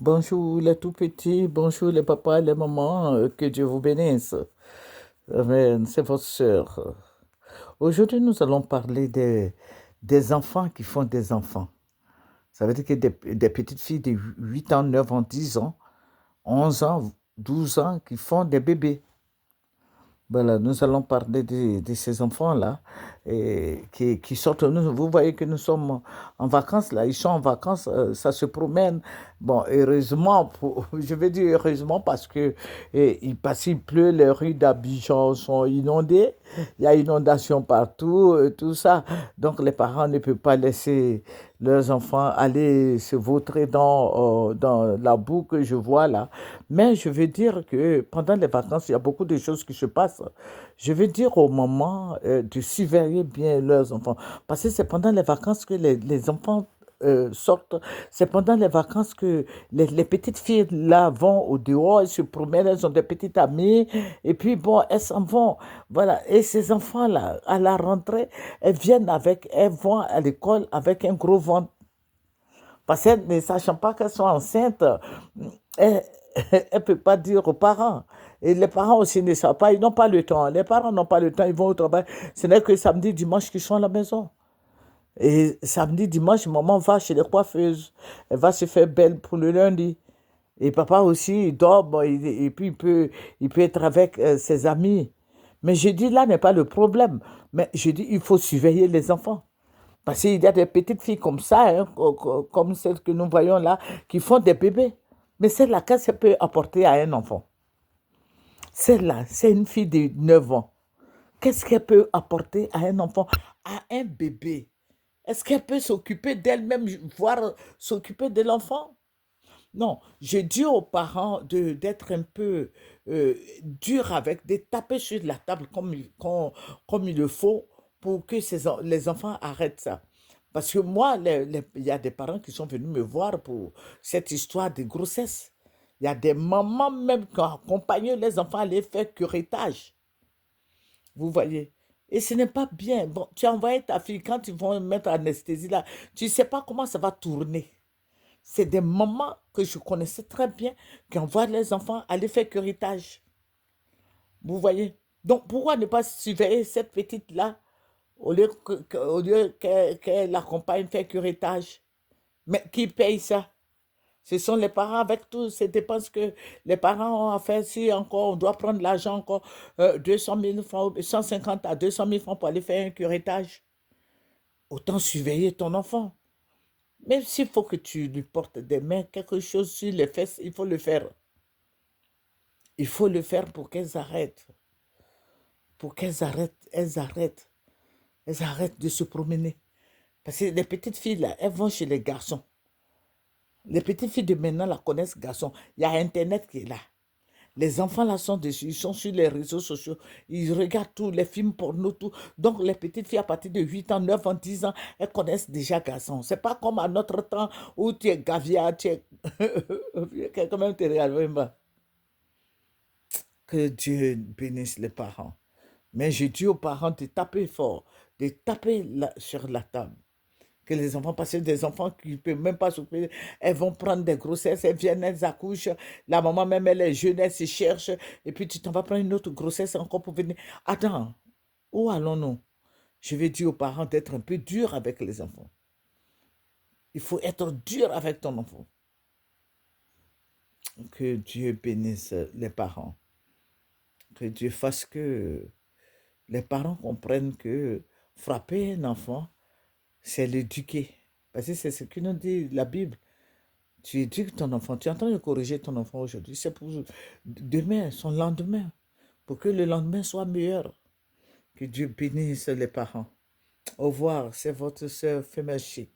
Bonjour les tout petits, bonjour les papas, les mamans, que Dieu vous bénisse. Amen, c'est votre sœur. Aujourd'hui, nous allons parler des enfants qui font des enfants. Ça veut dire que des petites filles de 8 ans, 9 ans, 10 ans, 11 ans, 12 ans qui font des bébés. Voilà, nous allons parler de ces enfants-là qui sortent. Vous voyez que nous sommes en vacances là, ils sont en vacances, ça se promène. Bon, heureusement, je vais dire heureusement parce que parce qu'il pleut, les rues d'Abidjan sont inondées, il y a inondation partout, tout ça. Donc les parents ne peuvent pas laisser leurs enfants aller se vautrer dans la boue que je vois là. Mais je veux dire que pendant les vacances, il y a beaucoup de choses qui se passent. Je veux dire aux mamans de surveiller bien leurs enfants. Parce que c'est pendant les vacances que les enfants sortent. C'est pendant les vacances que les petites filles là vont au dehors, elles se promènent, elles ont des petites amies. Et puis bon, elles s'en vont. Voilà. Et ces enfants-là, à la rentrée, elles vont à l'école avec un gros ventre. Parce qu'elles ne sachant pas qu'elles sont enceintes, elle ne peut pas dire aux parents. Et les parents aussi ne savent pas, ils n'ont pas le temps. Les parents n'ont pas le temps, ils vont au travail. Ce n'est que samedi, dimanche qu'ils sont à la maison. Et samedi, dimanche, maman va chez les coiffeuses. Elle va se faire belle pour le lundi. Et papa aussi, il dort, bon, et puis il peut être avec ses amis. Mais je dis, là n'est pas le problème. Mais je dis, il faut surveiller les enfants. Parce qu'il y a des petites filles comme ça, hein, comme celles que nous voyons là, qui font des bébés. Mais celle-là, qu'est-ce qu'elle peut apporter à un enfant? Celle-là, c'est une fille de 9 ans. Qu'est-ce qu'elle peut apporter à un enfant, à un bébé? Est-ce qu'elle peut s'occuper d'elle-même, voire s'occuper de l'enfant? Non, je dis aux parents d'être un peu dur avec, de taper sur la table comme il le faut pour que les enfants arrêtent ça. Parce que moi, il y a des parents qui sont venus me voir pour cette histoire de grossesse. Il y a des mamans même qui ont accompagné les enfants à aller faire curettage. Vous voyez? Et ce n'est pas bien. Bon, tu as envoyé ta fille, quand ils vont mettre anesthésie là, tu ne sais pas comment ça va tourner. C'est des mamans que je connaissais très bien qui envoient les enfants aller faire curettage. Vous voyez? Donc pourquoi ne pas surveiller cette petite-là au lieu qu'elle l'accompagne faire curettage? Mais qui paye ça? Ce sont les parents avec toutes ces dépenses que les parents ont à faire. Si encore on doit prendre l'argent encore 200 000 francs, 150 à 200 000 francs pour aller faire un curettage. Autant surveiller ton enfant. Même s'il faut que tu lui portes des mains, quelque chose sur les fesses, il faut le faire. Il faut le faire pour qu'elles arrêtent. Pour qu'elles arrêtent, elles arrêtent. Elles arrêtent de se promener. Parce que les petites filles, là, elles vont chez les garçons. Les petites filles de maintenant la connaissent garçons. Il y a Internet qui est là. Les enfants là sont dessus, ils sont sur les réseaux sociaux, ils regardent tous les films porno, tout. Donc les petites filles à partir de 8 ans, 9 ans, 10 ans, elles connaissent déjà garçon. C'est pas comme à notre temps où tu es gavia, tu es... Quelqu'un même te regarde même pas. Que Dieu bénisse les parents. Mais je dis aux parents de taper fort, de taper sur la table. Que les enfants, parce que des enfants qui ne peuvent même pas s'occuper, elles vont prendre des grossesses, elles viennent, elles accouchent, la maman même, elle est jeune, elle se cherche, et puis tu t'en vas prendre une autre grossesse encore pour venir. Attends, où allons-nous? Je vais dire aux parents d'être un peu dur avec les enfants. Il faut être dur avec ton enfant. Que Dieu bénisse les parents. Que Dieu fasse que les parents comprennent que frapper un enfant, c'est l'éduquer. Parce que c'est ce que nous dit la Bible. Tu éduques ton enfant, tu es en train de corriger ton enfant aujourd'hui. C'est pour demain, son lendemain, pour que le lendemain soit meilleur. Que Dieu bénisse les parents. Au revoir, c'est votre sœur Femerchi.